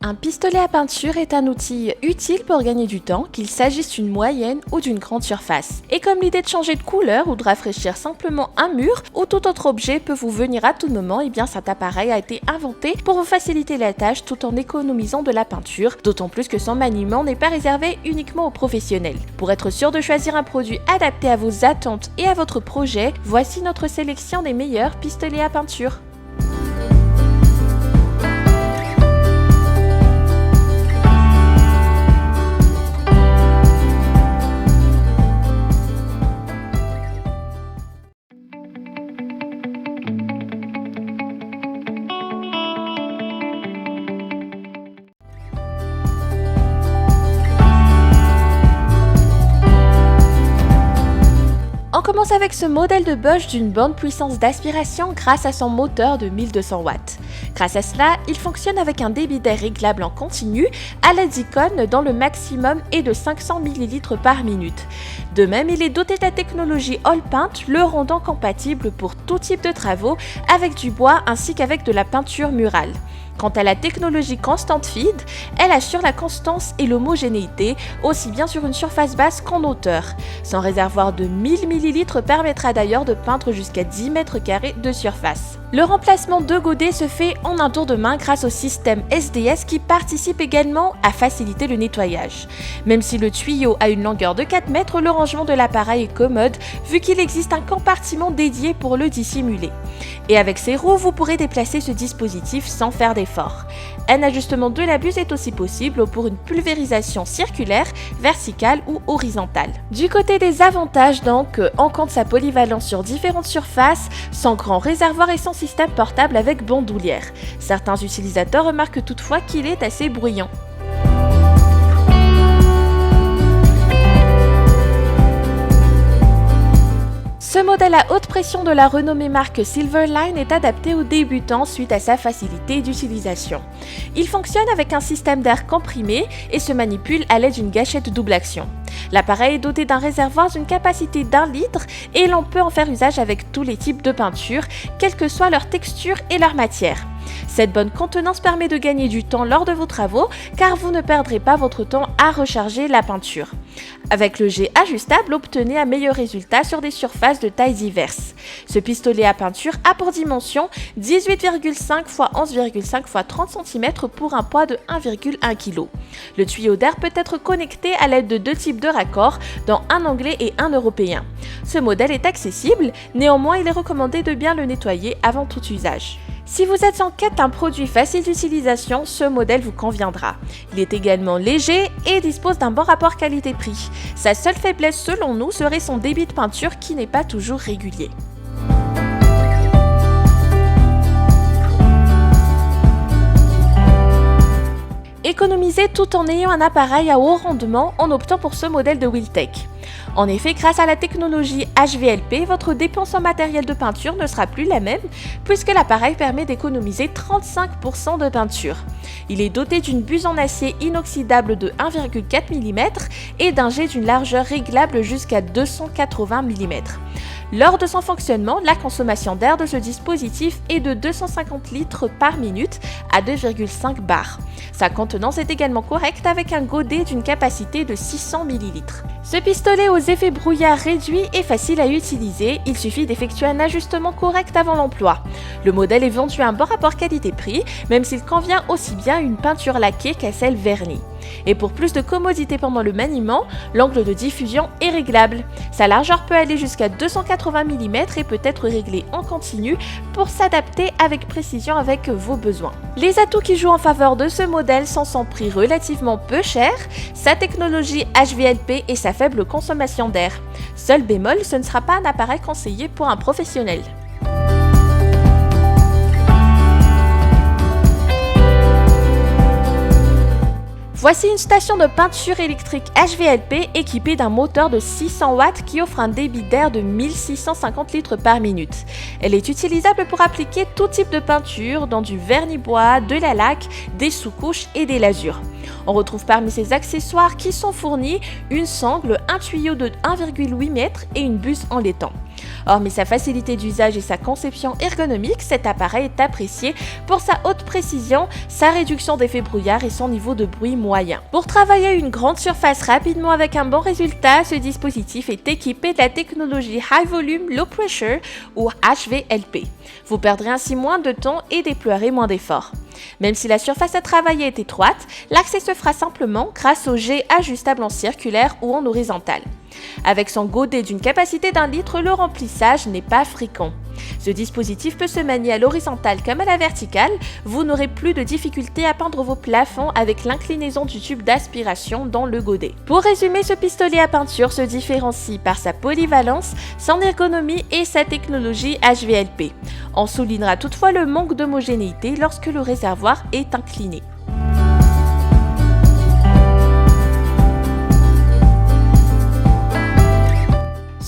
Un pistolet à peinture est un outil utile pour gagner du temps, qu'il s'agisse d'une moyenne ou d'une grande surface. Et comme l'idée de changer de couleur ou de rafraîchir simplement un mur ou tout autre objet peut vous venir à tout moment, et bien cet appareil a été inventé pour vous faciliter la tâche tout en économisant de la peinture, d'autant plus que son maniement n'est pas réservé uniquement aux professionnels. Pour être sûr de choisir un produit adapté à vos attentes et à votre projet, voici notre sélection des meilleurs pistolets à peinture. On commence avec ce modèle de Bosch d'une bonne puissance d'aspiration grâce à son moteur de 1200 watts. Grâce à cela, il fonctionne avec un débit d'air réglable en continu à l'aide d'icônes dont le maximum est de 500 ml par minute. De même, il est doté de la technologie All Paint, le rendant compatible pour tout type de travaux avec du bois ainsi qu'avec de la peinture murale. Quant à la technologie Constant Feed, elle assure la constance et l'homogénéité, aussi bien sur une surface basse qu'en hauteur. Son réservoir de 1000 ml permettra d'ailleurs de peindre jusqu'à 10 mètres carrés de surface. Le remplacement de godets se fait en un tour de main grâce au système SDS qui participe également à faciliter le nettoyage. Même si le tuyau a une longueur de 4 mètres, le rangement de l'appareil est commode vu qu'il existe un compartiment dédié pour le dissimuler. Et avec ses roues, vous pourrez déplacer ce dispositif sans faire d'effort. Un ajustement de la buse est aussi possible pour une pulvérisation circulaire, verticale ou horizontale. Du côté des avantages donc, on compte sa polyvalence sur différentes surfaces, son grand réservoir et son système portable avec bandoulière. Certains utilisateurs remarquent toutefois qu'il est assez bruyant. Ce modèle à haute pression de la renommée marque Silverline est adapté aux débutants suite à sa facilité d'utilisation. Il fonctionne avec un système d'air comprimé et se manipule à l'aide d'une gâchette double action. L'appareil est doté d'un réservoir d'une capacité d'1 litre et l'on peut en faire usage avec tous les types de peinture, quelle que soit leur texture et leur matière. Cette bonne contenance permet de gagner du temps lors de vos travaux car vous ne perdrez pas votre temps à recharger la peinture. Avec le jet ajustable, obtenez un meilleur résultat sur des surfaces de tailles diverses. Ce pistolet à peinture a pour dimension 18,5 x 11,5 x 30 cm pour un poids de 1,1 kg. Le tuyau d'air peut être connecté à l'aide de deux types de raccords, dont un anglais et un européen. Ce modèle est accessible, néanmoins il est recommandé de bien le nettoyer avant tout usage. Si vous êtes en quête d'un produit facile d'utilisation, ce modèle vous conviendra. Il est également léger et dispose d'un bon rapport qualité-prix. Sa seule faiblesse selon nous serait son débit de peinture qui n'est pas toujours régulier. Économiser tout en ayant un appareil à haut rendement en optant pour ce modèle de Wiltech. En effet, grâce à la technologie HVLP, votre dépense en matériel de peinture ne sera plus la même puisque l'appareil permet d'économiser 35% de peinture. Il est doté d'une buse en acier inoxydable de 1,4 mm et d'un jet d'une largeur réglable jusqu'à 280 mm. Lors de son fonctionnement, la consommation d'air de ce dispositif est de 250 litres par minute à 2,5 bars. Sa contenance est également correcte avec un godet d'une capacité de 600 ml. Ce pistolet aux effets brouillard réduits est facile à utiliser, il suffit d'effectuer un ajustement correct avant l'emploi. Le modèle est vendu à un bon rapport qualité-prix, même s'il convient aussi bien à une peinture laquée qu'à celle vernie. Et pour plus de commodité pendant le maniement, l'angle de diffusion est réglable. Sa largeur peut aller jusqu'à 280 mm et peut être réglée en continu pour s'adapter avec précision avec vos besoins. Les atouts qui jouent en faveur de ce modèle sont son prix relativement peu cher, sa technologie HVLP et sa faible consommation d'air. Seul bémol, ce ne sera pas un appareil conseillé pour un professionnel. Voici une station de peinture électrique HVLP équipée d'un moteur de 600 watts qui offre un débit d'air de 1650 litres par minute. Elle est utilisable pour appliquer tout type de peinture, dont du vernis bois, de la laque, des sous-couches et des lasures. On retrouve parmi ces accessoires qui sont fournis une sangle, un tuyau de 1,8 m et une buse en laiton. Hormis sa facilité d'usage et sa conception ergonomique, cet appareil est apprécié pour sa haute précision, sa réduction d'effets brouillard et son niveau de bruit moyen. Pour travailler une grande surface rapidement avec un bon résultat, ce dispositif est équipé de la technologie High Volume Low Pressure ou HVLP. Vous perdrez ainsi moins de temps et déploierez moins d'efforts. Même si la surface à travailler est étroite, l'accès se fera simplement grâce au jet ajustable en circulaire ou en horizontal. Avec son godet d'une capacité d'1 litre, le remplissage n'est pas fréquent. Ce dispositif peut se manier à l'horizontale comme à la verticale, vous n'aurez plus de difficulté à peindre vos plafonds avec l'inclinaison du tube d'aspiration dans le godet. Pour résumer, ce pistolet à peinture se différencie par sa polyvalence, son ergonomie et sa technologie HVLP. On soulignera toutefois le manque d'homogénéité lorsque le réservoir est incliné.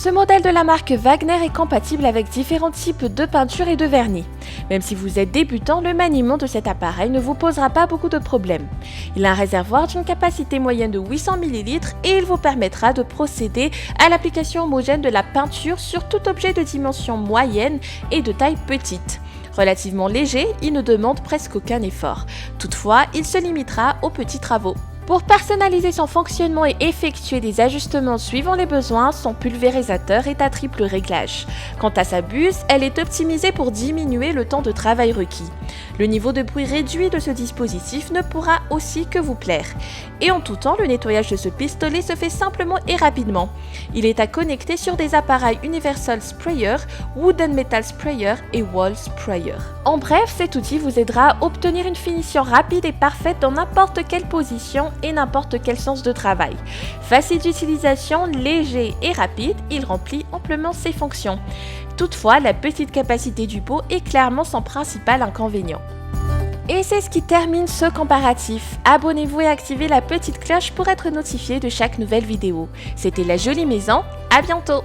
Ce modèle de la marque Wagner est compatible avec différents types de peinture et de vernis. Même si vous êtes débutant, le maniement de cet appareil ne vous posera pas beaucoup de problèmes. Il a un réservoir d'une capacité moyenne de 800 ml et il vous permettra de procéder à l'application homogène de la peinture sur tout objet de dimension moyenne et de taille petite. Relativement léger, il ne demande presque aucun effort. Toutefois, il se limitera aux petits travaux. Pour personnaliser son fonctionnement et effectuer des ajustements suivant les besoins, son pulvérisateur est à triple réglage. Quant à sa buse, elle est optimisée pour diminuer le temps de travail requis. Le niveau de bruit réduit de ce dispositif ne pourra aussi que vous plaire. Et en tout temps, le nettoyage de ce pistolet se fait simplement et rapidement. Il est à connecter sur des appareils Universal Sprayer, Wooden Metal Sprayer et Wall Sprayer. En bref, cet outil vous aidera à obtenir une finition rapide et parfaite dans n'importe quelle position et n'importe quel sens de travail. Facile d'utilisation, léger et rapide, il remplit amplement ses fonctions. Toutefois, la petite capacité du pot est clairement son principal inconvénient. Et c'est ce qui termine ce comparatif. Abonnez-vous et activez la petite cloche pour être notifié de chaque nouvelle vidéo. C'était La Jolie Maison, à bientôt!